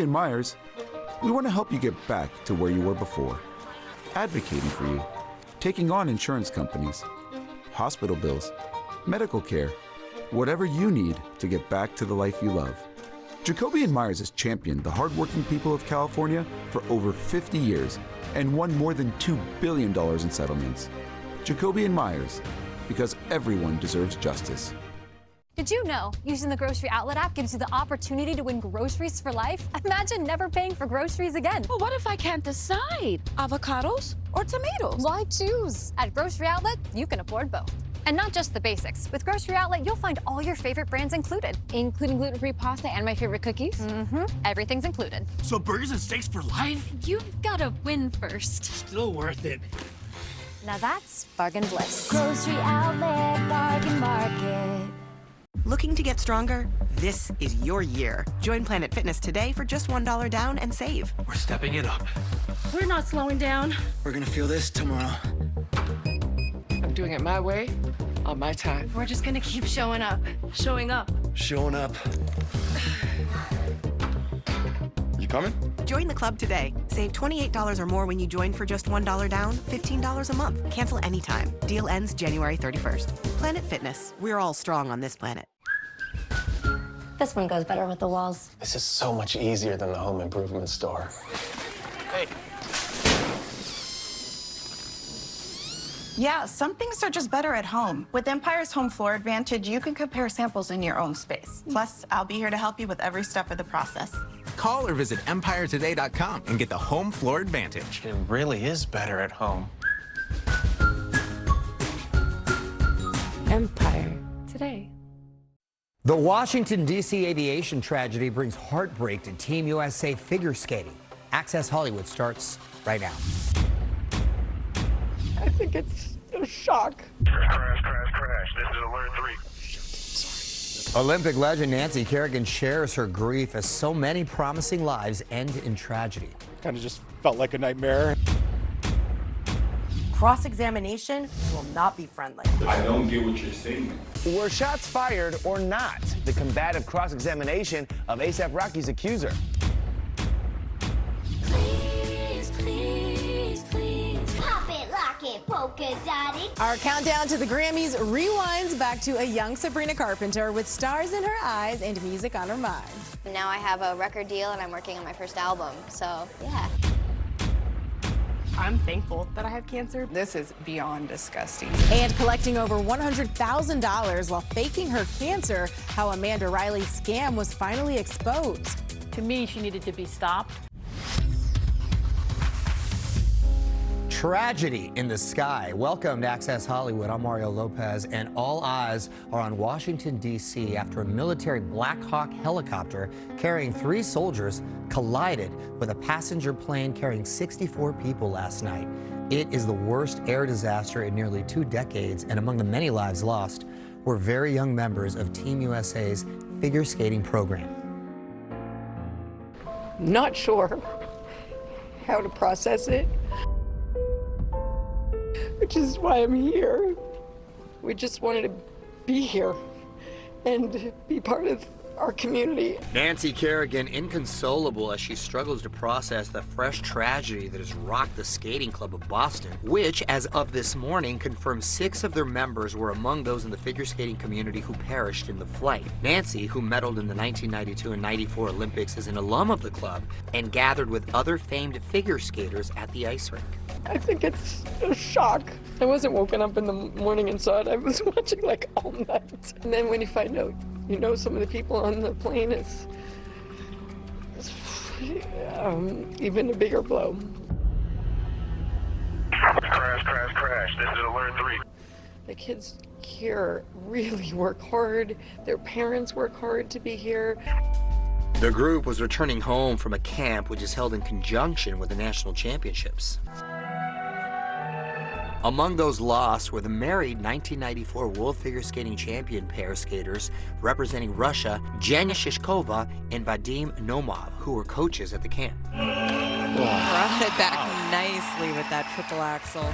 In Myers, we want to help you get back to where you were before. Advocating for you, taking on insurance companies, hospital bills, medical care, whatever you need to get back to the life you love. Jacoby and Myers has championed the hardworking people of California for over 50 years and won more than $2 billion in settlements. Jacoby and Myers, because everyone deserves justice. Did you know using the Grocery Outlet app gives you the opportunity to win groceries for life? Imagine never paying for groceries again. Well, what if I can't decide? Avocados or tomatoes? Why choose? At Grocery Outlet, you can afford both. And not just the basics. With Grocery Outlet, you'll find all your favorite brands included. Including gluten-free pasta and my favorite cookies? Mm-hmm. Everything's included. So burgers and steaks for life? You've got to win first. Still worth it. Now that's bargain bliss. Grocery Outlet Bargain Market. Looking to get stronger? This is your year. Join Planet Fitness today for just $1 down and save. We're stepping it up. We're not slowing down. We're gonna feel this tomorrow. I'm doing it my way, on my time. We're just gonna keep showing up. Showing up. Showing up. You coming? Join the club today. Save $28 or more when you join for just $1 down, $15 a month. Cancel anytime. Deal ends January 31st. Planet Fitness. We're all strong on this planet. This one goes better with the walls. This is so much easier than the home improvement store. Hey. Yeah, some things are just better at home. With Empire's Home Floor Advantage, you can compare samples in your own space. Plus, I'll be here to help you with every step of the process. Call or visit EmpireToday.com and get the home floor advantage. It really is better at home. Empire Today. The Washington, D.C. aviation tragedy brings heartbreak to Team USA figure skating. Access Hollywood starts right now. I think it's a shock. Crash. This is Alert 3. Olympic legend Nancy Kerrigan shares her grief as so many promising lives end in tragedy. Kind of just felt like a nightmare. Cross-examination will not be friendly. I don't get what you're saying. Were shots fired or not? The combative cross-examination of A$AP Rocky's accuser. Polka dotted. Our countdown to the Grammys rewinds back to a young Sabrina Carpenter with stars in her eyes and music on her mind. Now I have a record deal and I'm working on my first album, so yeah. I'm thankful that I have cancer. This is beyond disgusting. And collecting over $100,000 while faking her cancer, how Amanda Riley's scam was finally exposed. To me, she needed to be stopped. Tragedy in the sky. Welcome to Access Hollywood. I'm Mario Lopez, and all eyes are on Washington, D.C. after a military Black Hawk helicopter carrying 3 soldiers collided with a passenger plane carrying 64 people last night. It is the worst air disaster in nearly 2 decades, and among the many lives lost were very young members of Team USA's figure skating program. Not sure how to process it, which is why I'm here. We just wanted to be here and be part of our community. Nancy Kerrigan inconsolable as she struggles to process the fresh tragedy that has rocked the Skating Club of Boston, which, as of this morning, confirmed 6 of their members were among those in the figure skating community who perished in the flight. Nancy, who medaled in the 1992 and 94 Olympics, is an alum of the club and gathered with other famed figure skaters at the ice rink. I think it's a shock. I wasn't woken up in the morning and saw it. I was watching like all night. And then when you find out, you know, some of the people on the plane is even a bigger blow. Crash. This is Alert 3. The kids here really work hard. Their parents work hard to be here. The group was returning home from a camp which is held in conjunction with the national championships. Among those lost were the married 1994 World Figure Skating Champion pair skaters representing Russia, Jenya Shishkova and Vadim Nomov, who were coaches at the camp. Brought it back nicely with that triple axel.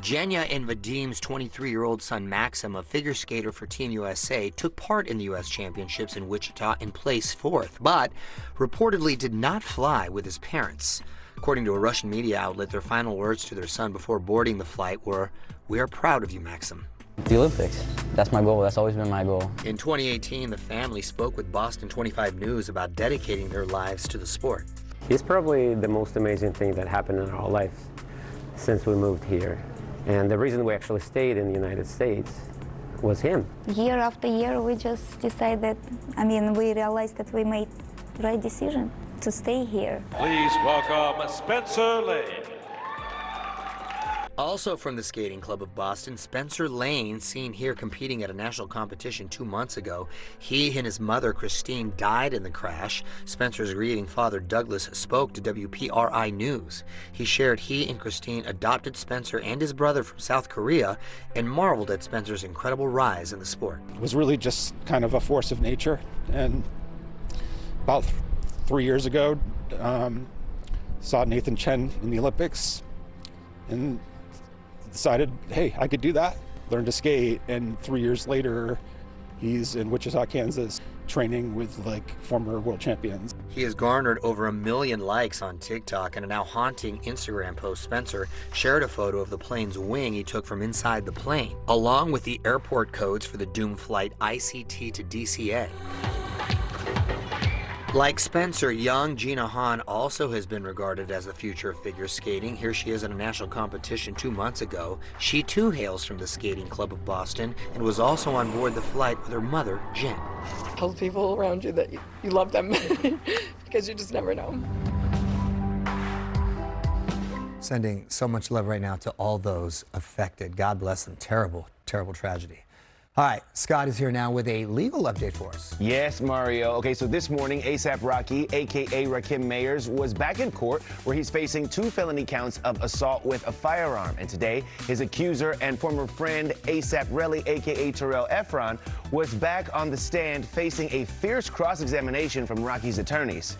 Jenya and Vadim's 23-year-old son Maxim, a figure skater for Team USA, took part in the U.S. Championships in Wichita and placed fourth, but reportedly did not fly with his parents. According to a Russian media outlet, their final words to their son before boarding the flight were, "We are proud of you, Maxim." The Olympics. That's my goal. That's always been my goal. In 2018, the family spoke with Boston 25 News about dedicating their lives to the sport. It's probably the most amazing thing that happened in our lives since we moved here. And the reason we actually stayed in the United States was him. Year after year, we just decided, we realized that we made the right decision to stay here. Please welcome Spencer Lane. Also from the Skating Club of Boston, Spencer Lane, seen here competing at a national competition 2 months ago. He and his mother, Christine, died in the crash. Spencer's grieving father, Douglas, spoke to WPRI News. He shared he and Christine adopted Spencer and his brother from South Korea and marveled at Spencer's incredible rise in the sport. It was really just kind of a force of nature. And about 3 years ago, saw Nathan Chen in the Olympics and decided, hey, I could do that. Learned to skate, and 3 years later, he's in Wichita, Kansas, training with former world champions. He has garnered over 1 million likes on TikTok, and a now haunting Instagram post. Spencer shared a photo of the plane's wing he took from inside the plane, along with the airport codes for the doomed flight ICT to DCA. Like Spencer, young Gina Hahn also has been regarded as the future of figure skating. Here she is at a national competition 2 months ago. She too hails from the Skating Club of Boston and was also on board the flight with her mother, Jen. Tell people around you that you love them because you just never know. Sending so much love right now to all those affected. God bless them. Terrible, terrible tragedy. All right, Scott is here now with a legal update for us. Yes, Mario. Okay, so this morning, A$AP Rocky, a.k.a. Rakim Mayers, was back in court where he's facing 2 felony counts of assault with a firearm. And today, his accuser and former friend, A$AP Relly, a.k.a. Terrell Efron, was back on the stand facing a fierce cross-examination from Rocky's attorneys.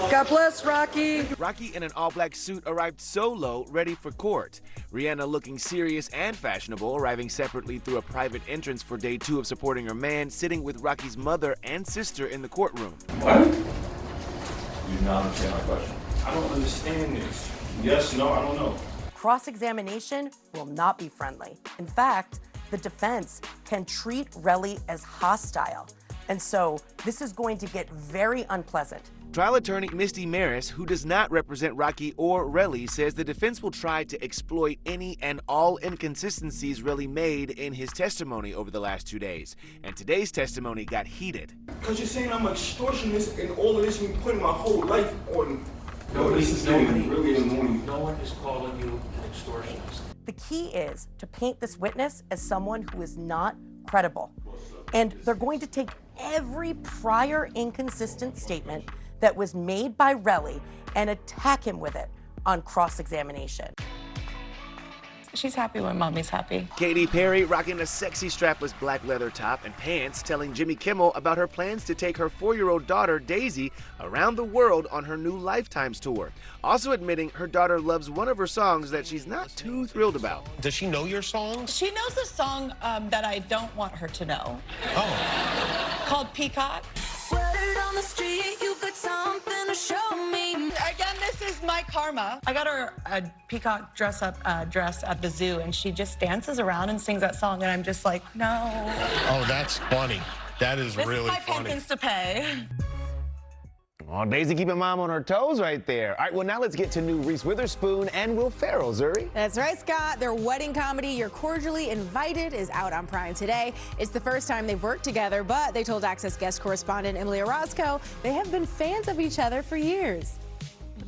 God bless, Rocky. Rocky in an all-black suit arrived solo, ready for court. Rihanna looking serious and fashionable, arriving separately through a private entrance for day 2 of supporting her man, sitting with Rocky's mother and sister in the courtroom. What? You do not understand my question. I don't understand this. Yes, no, I don't know. Cross-examination will not be friendly. In fact, the defense can treat Relly as hostile. And so this is going to get very unpleasant. Trial attorney Misty Maris, who does not represent Rocky or Relly, says the defense will try to exploit any and all inconsistencies Relly made in his testimony over the last 2 days. And today's testimony got heated. Because you're saying I'm an extortionist and all of this, and putting my whole life on. This is getting really annoying. No one is calling you an extortionist. The key is to paint this witness as someone who is not credible. And they're going to take every prior inconsistent statement that was made by Relly and attack him with it on cross-examination. She's happy when mommy's happy. Katy Perry rocking a sexy strapless black leather top and pants, telling Jimmy Kimmel about her plans to take her 4-year-old daughter, Daisy, around the world on her new Lifetimes tour. Also admitting her daughter loves one of her songs that she's not too thrilled about. Does she know your songs? She knows a song that I don't want her to know. Oh. Called Peacock. Word on the street, you got something to show me. Again, this is my karma. I got her a peacock dress at the zoo, and she just dances around and sings that song, and I'm just like, no. Oh, that's funny. That is really funny. This is my penance to pay. Oh, Daisy keeping mom on her toes right there. All right, well, now let's get to new Reese Witherspoon and Will Ferrell, Zuri. That's right, Scott. Their wedding comedy, You're Cordially Invited, is out on Prime today. It's the first time they've worked together, but they told Access guest correspondent Emily Orozco they have been fans of each other for years.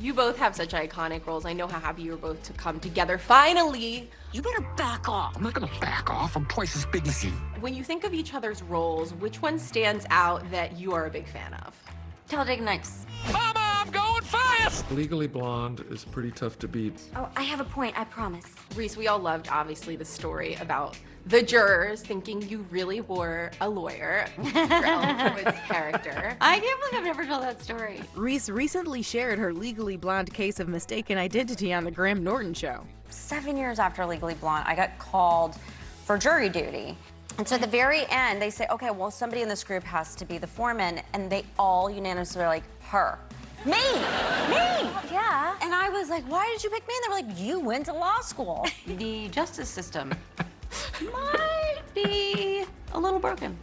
You both have such iconic roles. I know how happy you're both to come together. Finally! You better back off. I'm not gonna back off. I'm twice as big as you. When you think of each other's roles, which one stands out that you are a big fan of? Talladega Nights. Mama, I'm going fast! Legally Blonde is pretty tough to beat. Oh, I have a point, I promise. Reese, we all loved, obviously, the story about the jurors thinking you really were a lawyer for Ellen Pruitt's character. I can't believe I've never told that story. Reese recently shared her Legally Blonde case of mistaken identity on the Graham Norton Show. 7 years after Legally Blonde, I got called for jury duty. And so at the very end, they say, okay, well, somebody in this group has to be the foreman. And they all unanimously were like, her. Me! Me! Yeah. And I was like, why did you pick me? And they were like, you went to law school. The justice system might be a little broken.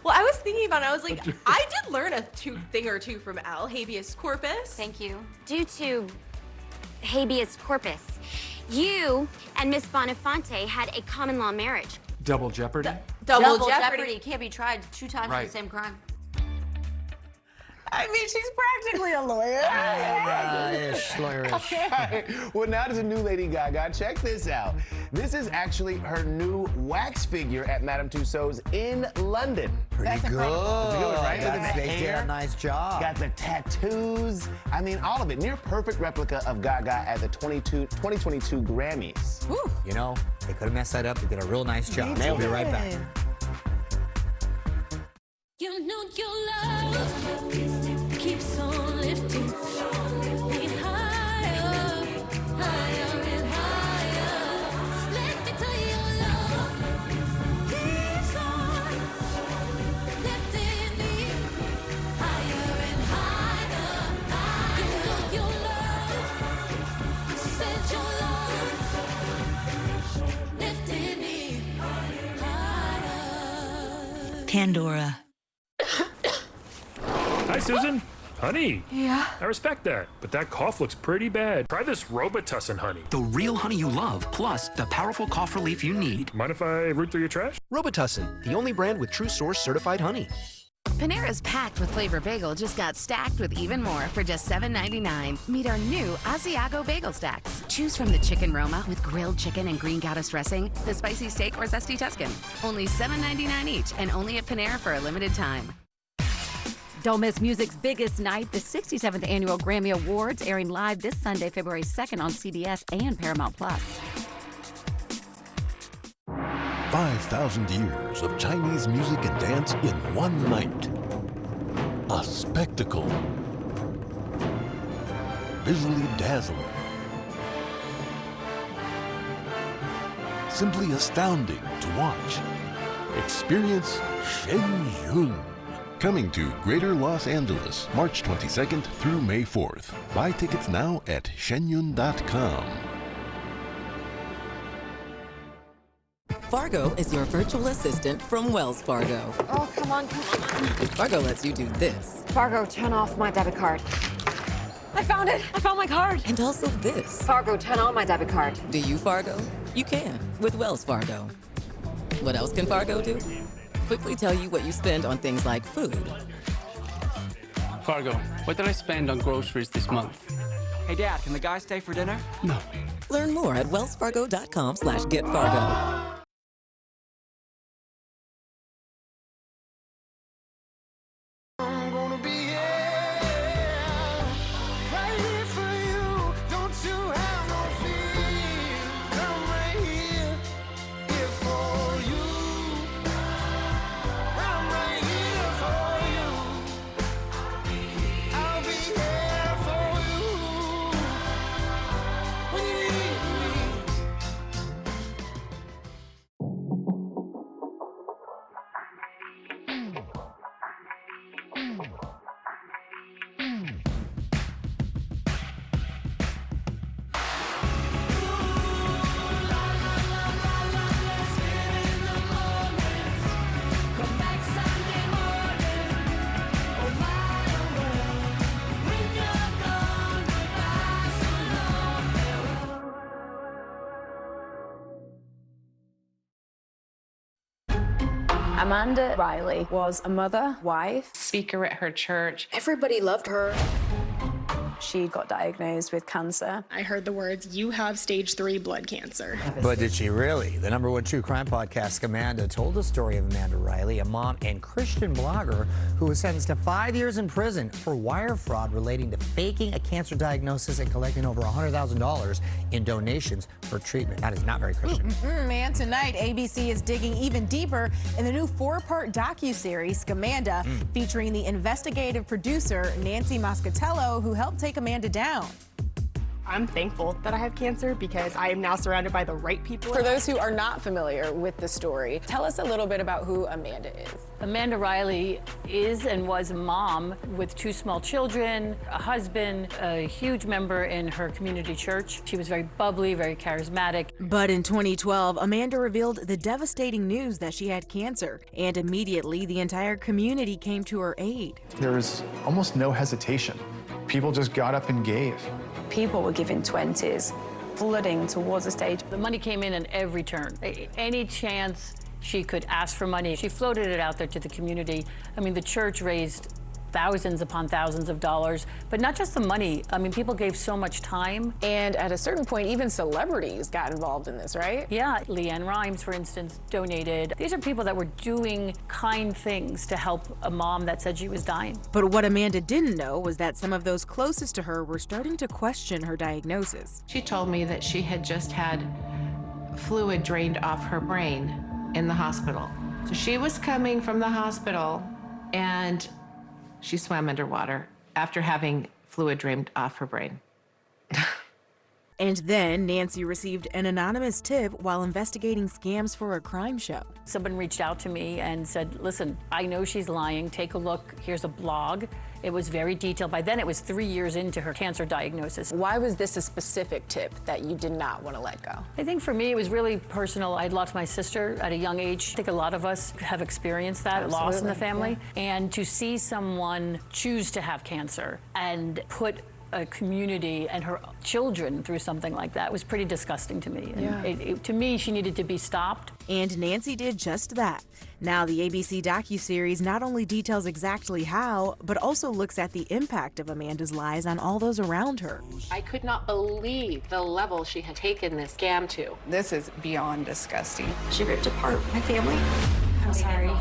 Well, I was thinking about it. I was like, I did learn a thing or two from Elle, habeas corpus. Thank you. Due to habeas corpus, you and Miss Boniface had a common law marriage. Double jeopardy? Double jeopardy. Can't be tried 2 times for Right. the same crime. I mean, she's practically a lawyer. Lawyerish. Okay. Well, now there's a new Lady Gaga. Check this out. This is actually her new wax figure at Madame Tussauds in London. Pretty good. It's good, right? Look at Yes, the they did hair. a nice job. Got the tattoos. I mean, all of it. Near perfect replica of Gaga at the 2022 Grammys. Woo. You know, they could have messed that up. They did a real nice job. We'll be right back. You know your love keeps on lifting me higher, higher and higher. Let me tell you, your love keeps on lifting me higher and higher. You know your love, said your love lifting me higher. Pandora. Hi, Susan. Honey. Yeah? I respect that, but that cough looks pretty bad. Try this Robitussin honey. The real honey you love, plus the powerful cough relief you need. Mind if I root through your trash? Robitussin, the only brand with True Source certified honey. Panera's packed with flavor bagel just got stacked with even more for just $7.99. Meet our new Asiago Bagel Stacks. Choose from the chicken Roma with grilled chicken and green goddess dressing, the spicy steak or zesty Tuscan. Only $7.99 each and only at Panera for a limited time. Don't miss music's biggest night, the 67th Annual Grammy Awards, airing live this Sunday, February 2nd on CBS and Paramount+. 5,000 years of Chinese music and dance in one night. A spectacle. Visually dazzling. Simply astounding to watch. Experience Shen Yun. Coming to Greater Los Angeles, March 22nd through May 4th. Buy tickets now at shenyun.com. Fargo is your virtual assistant from Wells Fargo. Oh, come on, come on. Fargo lets you do this. Fargo, turn off my debit card. I found it. I found my card. And also this. Fargo, turn on my debit card. Do you, Fargo? You can with Wells Fargo. What else can Fargo do? Quickly tell you what you spend on things like food. Fargo, what did I spend on groceries this month? Hey, Dad, can the guy stay for dinner? No. Learn more at wellsfargo.com/getfargo. Amanda Riley was a mother, wife, speaker at her church. Everybody loved her. she got diagnosed with cancer. I heard the words, "You have stage 3 blood cancer." But did she really? The #1 true crime podcast, Scamanda, told the story of Amanda Riley, a mom and Christian blogger who was sentenced to 5 years in prison for wire fraud relating to faking a cancer diagnosis and collecting over $100,000 in donations for treatment. That is not very Christian. And tonight, ABC is digging even deeper in the new 4-part docuseries, Scamanda, featuring the investigative producer, Nancy Moscatello, who helped take Amanda down. I'm thankful that I have cancer because I am now surrounded by the right people. For those who are not familiar with the story, tell us a little bit about who Amanda is. Amanda Riley is and was a mom with 2 small children, a husband, a huge member in her community church. She was very bubbly, very charismatic. But in 2012, Amanda revealed the devastating news that she had cancer, and immediately the entire community came to her aid. There was almost no hesitation. People just got up and gave. People were giving 20s, flooding towards the stage. The money came in every turn. Any chance she could ask for money, she floated it out there to the community. I mean, the church raised thousands upon thousands of dollars, but not just the money. I mean, people gave so much time. And at a certain point, even celebrities got involved in this, right? Yeah, Leanne Rimes, for instance, donated. These are people that were doing kind things to help a mom that said she was dying. But what Amanda didn't know was that some of those closest to her were starting to question her diagnosis. She told me that she had just had fluid drained off her brain in the hospital. So she was coming from the hospital and she swam underwater after having fluid drained off her brain. And then Nancy received an anonymous tip while investigating scams for a crime show. Someone reached out to me and said, listen, I know she's lying. Take a look. Here's a blog. It was very detailed. By then, it was 3 years into her cancer diagnosis. Why was this a specific tip that you did not want to let go? I think for me, it was really personal. I'd lost my sister at a young age. I think a lot of us have experienced that loss in the family. Yeah. And to see someone choose to have cancer and put a community and her children through something like that was pretty disgusting to me. And to me, she needed to be stopped. And Nancy did just that. Now, the ABC docuseries not only details exactly how, but also looks at the impact of Amanda's lies on all those around her. I could not believe the level she had taken this scam to. This is beyond disgusting. She ripped apart my family. I'm sorry.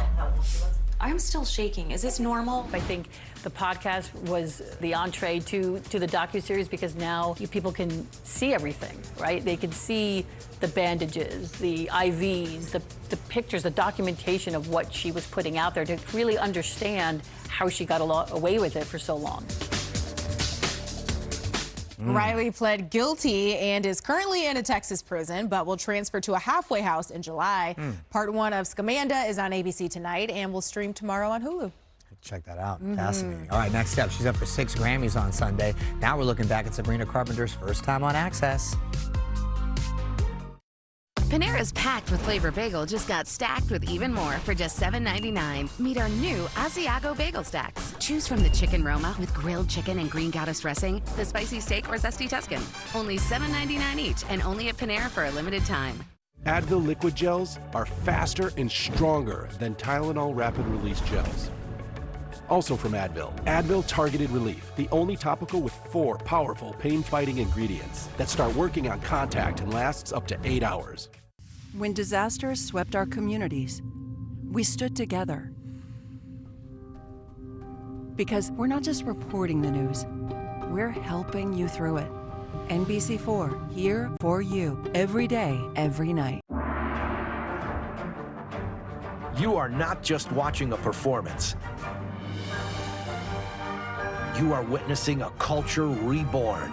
I'm still shaking. Is this normal? I think the podcast was the entree to the docuseries because now people can see everything, right? They can see the bandages, the IVs, the pictures, the documentation of what she was putting out there to really understand how she got away with it for so long. Riley pled guilty and is currently in a Texas prison, but will transfer to a halfway house in July. Part 1 of Scamanda is on ABC tonight and will stream tomorrow on Hulu. Check that out. Fascinating. All right, next up, she's up for 6 Grammys on Sunday. Now we're looking back at Sabrina Carpenter's first time on Access. Panera's packed with flavor bagel just got stacked with even more for just $7.99. Meet our new Asiago bagel stacks. Choose from the chicken Roma with grilled chicken and green goddess dressing, the spicy steak or zesty Tuscan. Only $7.99 each and only at Panera for a limited time. Advil liquid gels are faster and stronger than Tylenol rapid release gels. Also from Advil, Advil Targeted Relief, the only topical with 4 powerful pain-fighting ingredients that start working on contact and lasts up to 8 hours. When disasters swept our communities, we stood together. Because we're not just reporting the news, we're helping you through it. NBC4, here for you, every day, every night. You are not just watching a performance. You are witnessing a culture reborn.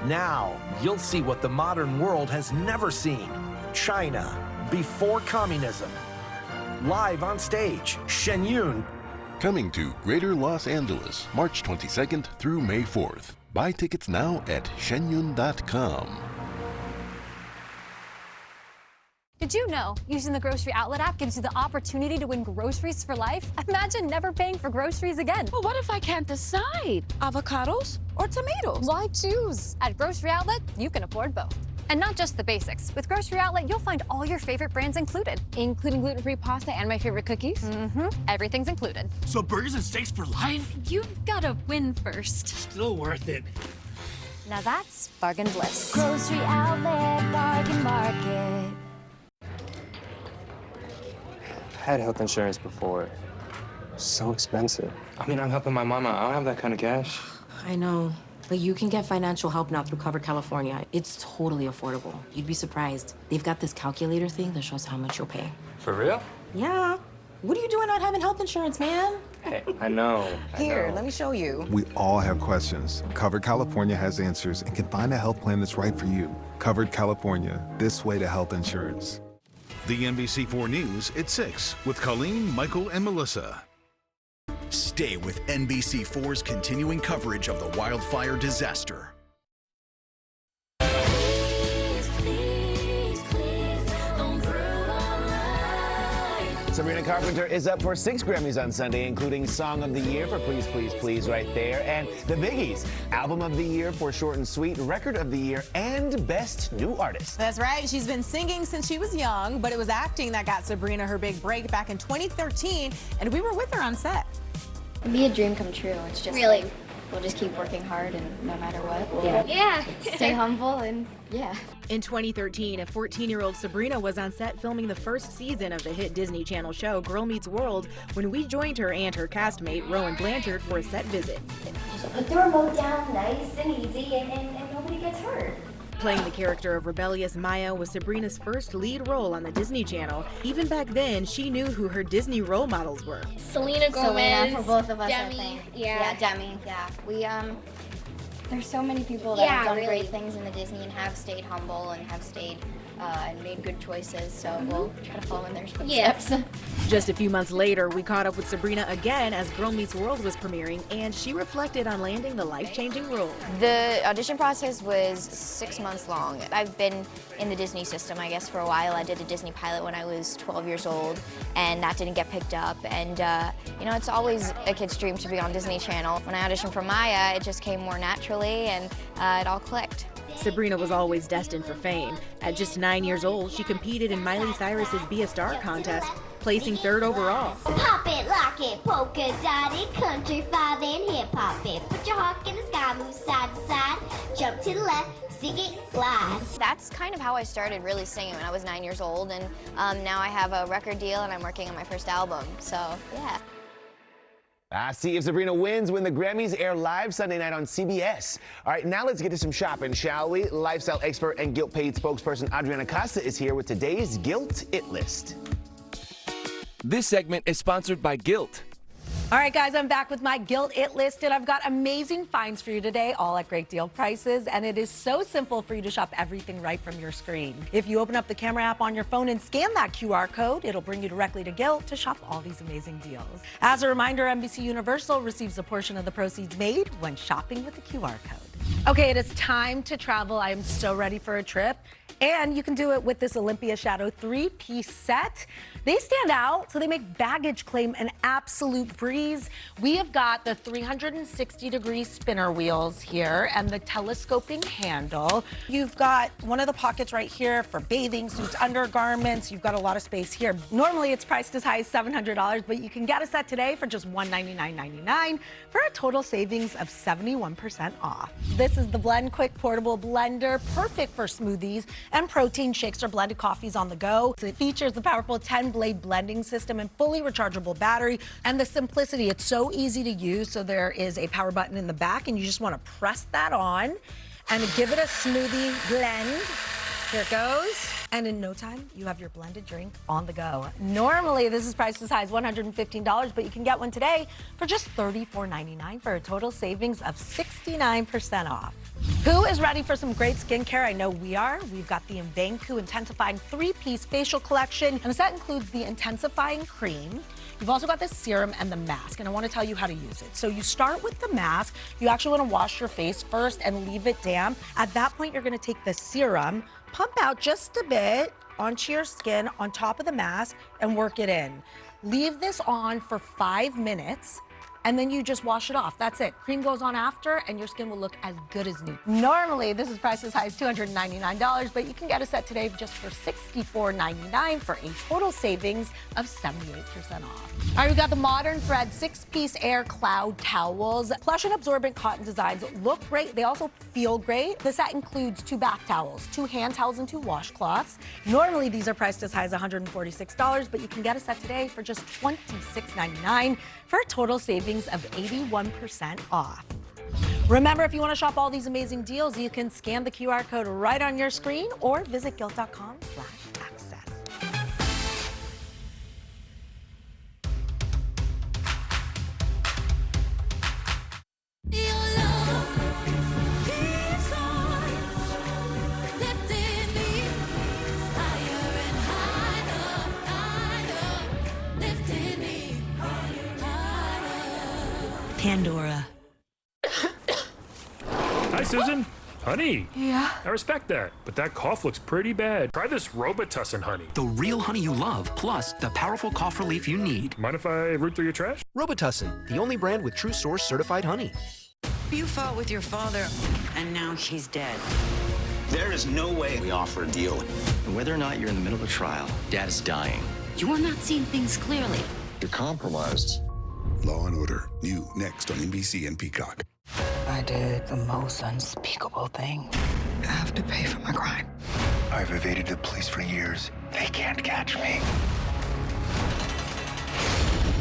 Now, you'll see what the modern world has never seen. China, before communism. Live on stage, Shen Yun. Coming to Greater Los Angeles, March 22nd through May 4th. Buy tickets now at shenyun.com. Did you know using the Grocery Outlet app gives you the opportunity to win groceries for life? Imagine never paying for groceries again. Well, what if I can't decide? Avocados or tomatoes? Why choose? At Grocery Outlet, you can afford both. And not just the basics. With Grocery Outlet, you'll find all your favorite brands included, including gluten-free pasta and my favorite cookies. Everything's included. So burgers and steaks for life? You've got to win first. Still worth it. Now that's bargain bliss. Grocery outlet, bargain market. I had health insurance before. So expensive. I mean, I'm helping my mama. I don't have that kind of cash. I know, but you can get financial help now through Covered California. It's totally affordable. You'd be surprised. They've got this calculator thing that shows how much you'll pay. For real? Yeah. What are you doing not having health insurance, man? Hey, I know. Here, let me show you. We all have questions. Covered California has answers and can find a health plan that's right for you. Covered California, this way to health insurance. The NBC4 News at 6 with Colleen, Michael, and Melissa. Stay with NBC4's continuing coverage of the wildfire disaster. Sabrina Carpenter is up for 6 Grammys on Sunday, including Song of the Year for Please, Please, Please right there, and the Biggies, Album of the Year for Short and Sweet, Record of the Year, and Best New Artist. That's right. She's been singing since she was young, but it was acting that got Sabrina her big break back in 2013, and we were with her on set. It'd be a dream come true. It's just really, we'll just keep working hard, and no matter what, we'll stay humble, and yeah. In 2013, a 14-year-old Sabrina was on set filming the first season of the hit Disney Channel show Girl Meets World when we joined her and her castmate Rowan Blanchard for a set visit. Just put the remote down nice and easy, and nobody gets hurt. Playing the character of rebellious Maya was Sabrina's first lead role on the Disney Channel. Even back then, she knew who her Disney role models were. Selena Gomez, for both of us, Demi, I think. yeah. Demi. Yeah, we there's so many people that have done great things in the Disney and have stayed humble and have stayed and made good choices. So we'll try to follow in their footsteps. Just a few months later, we caught up with Sabrina again as Girl Meets World was premiering, and she reflected on landing the life-changing role. The audition process was 6 months long. I've been in the Disney system, I guess, for a while. I did a Disney pilot when I was 12 years old, and that didn't get picked up. And, you know, it's always a kid's dream to be on Disney Channel. When I auditioned for Maya, it just came more naturally, and it all clicked. Sabrina was always destined for fame. At just 9 years old, she competed in Miley Cyrus's Be a Star contest, placing 3rd overall. Pop it, lock it, polka dotted, country, five and hip hop it. Put your hawk in the sky, move side to side, jump to the left, sing it, glide. That's kind of how I started really singing when I was 9 years old, and now I have a record deal and I'm working on my first album, so yeah. See if Sabrina wins when the Grammys air live Sunday night on CBS. All right, now let's get to some shopping, shall we? Lifestyle expert and guilt paid spokesperson Adriana Costa is here with today's Guilt It List. This segment is sponsored by Guilt. All right, guys, I'm back with my Guilt It List, and I've got amazing finds for you today, all at great deal prices, and it is so simple for you to shop everything right from your screen. If you open up the camera app on your phone and scan that QR code, it'll bring you directly to Guilt to shop all these amazing deals. As a reminder, NBC Universal receives a portion of the proceeds made when shopping with the QR code. Okay, it is time to travel. I am so ready for a trip. And you can do it with this Olympia Shadow 3-piece set. They stand out, so they make baggage claim an absolute breeze. We have got the 360-degree spinner wheels here and the telescoping handle. You've got one of the pockets right here for bathing suits, undergarments. You've got a lot of space here. Normally, it's priced as high as $700, but you can get a set today for just $199.99 for a total savings of 71% off. This is the Blend Quick Portable Blender, perfect for smoothies and protein shakes or blended coffees on the go. It features the powerful 10-blade blending system and fully rechargeable battery, and the simplicity. It's so easy to use. So there is a power button in the back, and you just want to press that on and give it a smoothie blend. Here it goes. And in no time, you have your blended drink on the go. Normally, this is priced as high as $115, but you can get one today for just $34.99 for a total savings of 69% off. Who is ready for some great skincare? I know we are. We've got the Invencu Intensifying 3-piece facial collection, and the set includes the Intensifying Cream. You've also got the serum and the mask, and I want to tell you how to use it. So you start with the mask. You actually want to wash your face first and leave it damp. At that point, you're going to take the serum, pump out just a bit onto your skin on top of the mask, and work it in. Leave this on for 5 minutes. and then you just wash it off. That's it. Cream goes on after, and your skin will look as good as new. Normally, this is priced as high as $299, but you can get a set today just for $64.99 for a total savings of 78% off. All right, we got the Modern Thread 6-piece Air Cloud towels. Plush and absorbent cotton designs look great. They also feel great. The set includes 2 bath towels, 2 hand towels, and 2 washcloths. Normally, these are priced as high as $146, but you can get a set today for just $26.99 for a total savings of 81% off. Remember, if you want to shop all these amazing deals, you can scan the QR code right on your screen or visit gilt.com/access. Pandora. Hi, Susan. Honey. Yeah? I respect that, but that cough looks pretty bad. Try this Robitussin honey. The real honey you love, plus the powerful cough relief you need. Mind if I root through your trash? Robitussin, the only brand with True Source certified honey. You fought with your father, and now he's dead. There is no way we offer a deal. And whether or not you're in the middle of a trial, Dad is dying. You are not seeing things clearly. You're compromised. Law and Order, new next on NBC and Peacock. I did the most unspeakable thing. I have to pay for my crime. I've evaded the police for years. They can't catch me.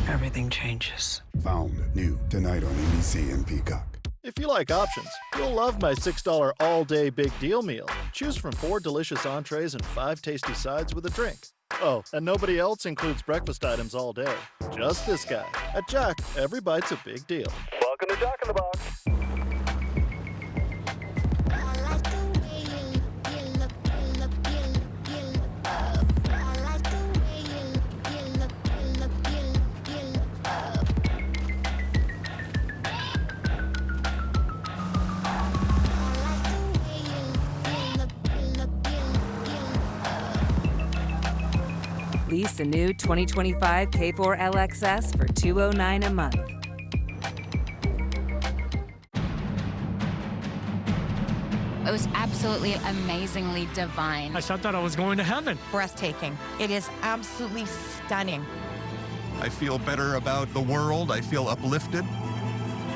Everything changes. Found new tonight on NBC and Peacock. If you like options, you'll love my $6 all-day big deal meal. Choose from 4 delicious entrees and 5 tasty sides with a drink. Oh, and nobody else includes breakfast items all day. Just this guy. At Jack, every bite's a big deal. Welcome to Jack in the Box. Lease a new 2025 K4 LXS for $209 a month. It was absolutely amazingly divine. I thought I was going to heaven. Breathtaking. It is absolutely stunning. I feel better about the world. I feel uplifted.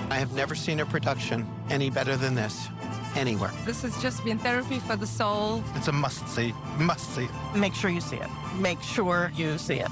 I have never seen a production any better than this, anywhere. This has just been therapy for the soul. It's a must-see, must-see. Make sure you see it. Make sure you see it.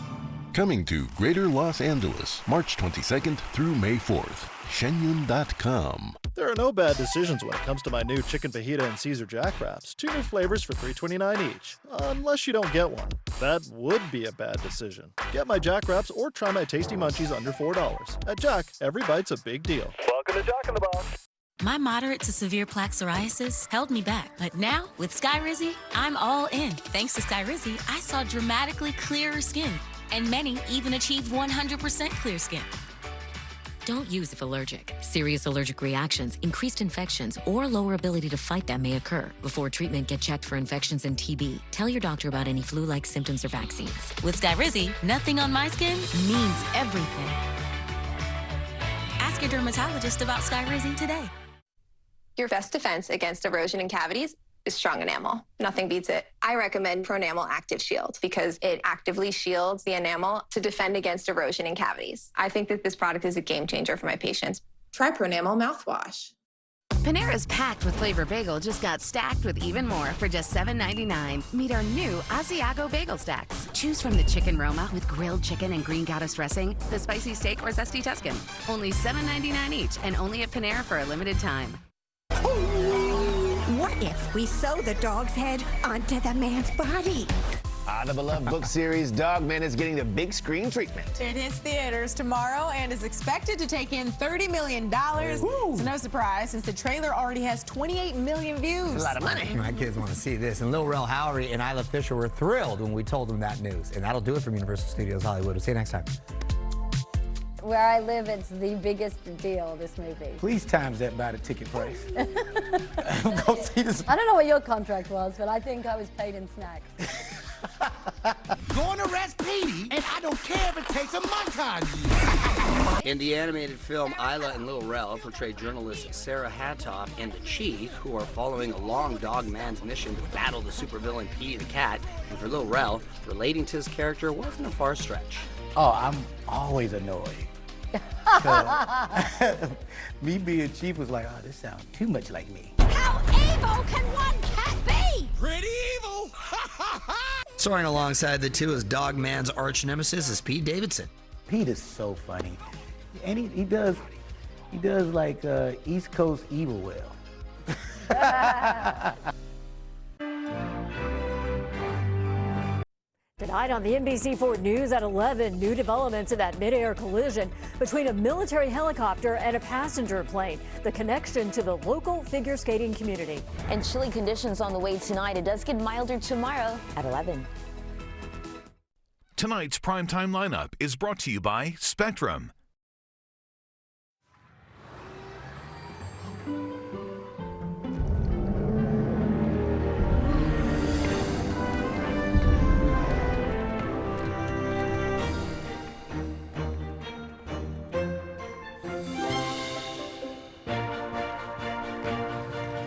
Coming to Greater Los Angeles, March 22nd through May 4th. Shenyun.com. There are no bad decisions when it comes to my new chicken fajita and Caesar Jack Wraps. 2 new flavors for $3.29 each. Unless you don't get one. That would be a bad decision. Get my Jack Wraps or try my tasty munchies under $4. At Jack, every bite's a big deal. Welcome to Jack in the Box. My moderate to severe plaque psoriasis held me back, but now with Skyrizi, I'm all in. Thanks to Skyrizi, I saw dramatically clearer skin, and many even achieved 100% clear skin. Don't use if allergic. Serious allergic reactions, increased infections, or lower ability to fight them may occur. Before treatment, get checked for infections and TB. Tell your doctor about any flu-like symptoms or vaccines. With Skyrizi, nothing on my skin means everything. Ask your dermatologist about Skyrizi today. Your best defense against erosion and cavities is strong enamel. Nothing beats it. I recommend Pronamel Active Shield because it actively shields the enamel to defend against erosion and cavities. I think that this product is a game changer for my patients. Try Pronamel mouthwash. Panera's packed with flavor bagel just got stacked with even more for just $7.99. Meet our new Asiago bagel stacks. Choose from the chicken Roma with grilled chicken and green goddess dressing, the spicy steak or zesty Tuscan. Only $7.99 each and only at Panera for a limited time. What if we sew the dog's head onto the man's body? The beloved book series Dogman is getting the big screen treatment. It hits theaters tomorrow and is expected to take in $30 million. It's no surprise since the trailer already has 28 million views. That's a lot of money. My kids want to see this. And Lil Rel Howery and Isla Fisher were thrilled when we told them that news. And that'll do it from Universal Studios Hollywood. We'll see you next time. Where I live, it's the biggest deal, this movie. Please times that by the ticket price. Go see this. I don't know what your contract was, but I think I was paid in snacks. Going to arrest Petey, and I don't care if it takes a montage. In the animated film, Isla and Lil Rel portray journalists Sarah Hattock and the Chief, who are following a long dog man's mission to battle the supervillain Petey the Cat. And for Lil Rel, relating to his character wasn't a far stretch. Oh, I'm always annoyed. Me being Chief was like, oh, this sounds too much like me. How evil can one cat be? Pretty evil. Soaring alongside the two as Dog Man's arch nemesis is Pete Davidson. Pete is so funny, and he does like East Coast Evil well. Tonight on the NBC4 News at 11, new developments in that mid-air collision between a military helicopter and a passenger plane. The connection to the local figure skating community. And chilly conditions on the way tonight. It does get milder tomorrow at 11. Tonight's primetime lineup is brought to you by Spectrum.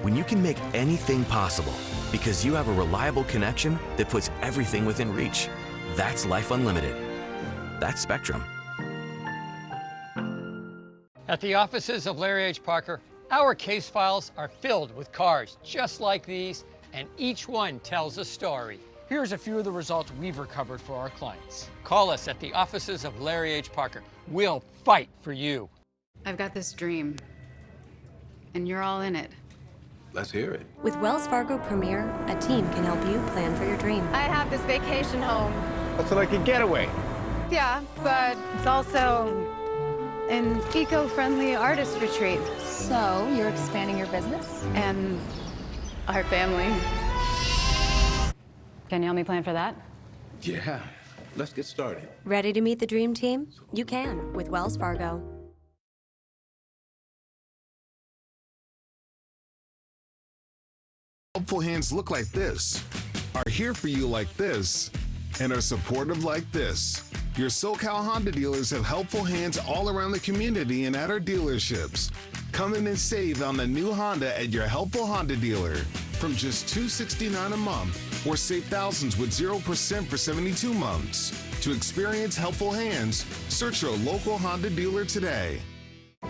When you can make anything possible because you have a reliable connection that puts everything within reach, that's life unlimited. That's Spectrum. At the offices of Larry H. Parker, our case files are filled with cars just like these, and each one tells a story. Here's a few of the results we've recovered for our clients. Call us at the offices of Larry H. Parker. We'll fight for you. I've got this dream, and you're all in it. Let's hear it. With Wells Fargo Premier, a team can help you plan for your dream. I have this vacation home. That's like a getaway. Yeah, but it's also an eco-friendly artist retreat. So, you're expanding your business? And our family. Can you help me plan for that? Yeah, let's get started. Ready to meet the dream team? You can with Wells Fargo. Helpful hands look like this, are here for you like this, and are supportive like this. Your SoCal Honda dealers have helpful hands all around the community and at our dealerships. Come in and save on the new Honda at your helpful Honda dealer. From just $269 a month, or save thousands with 0% for 72 months. To experience helpful hands, search your local Honda dealer today.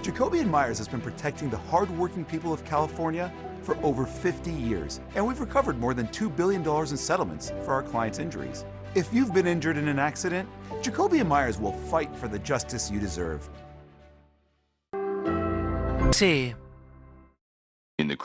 Jacoby & Myers has been protecting the hardworking people of California for over 50 years, and we've recovered more than $2 billion in settlements for our clients' injuries. If you've been injured in an accident, Jacoby & Myers will fight for the justice you deserve. See. In the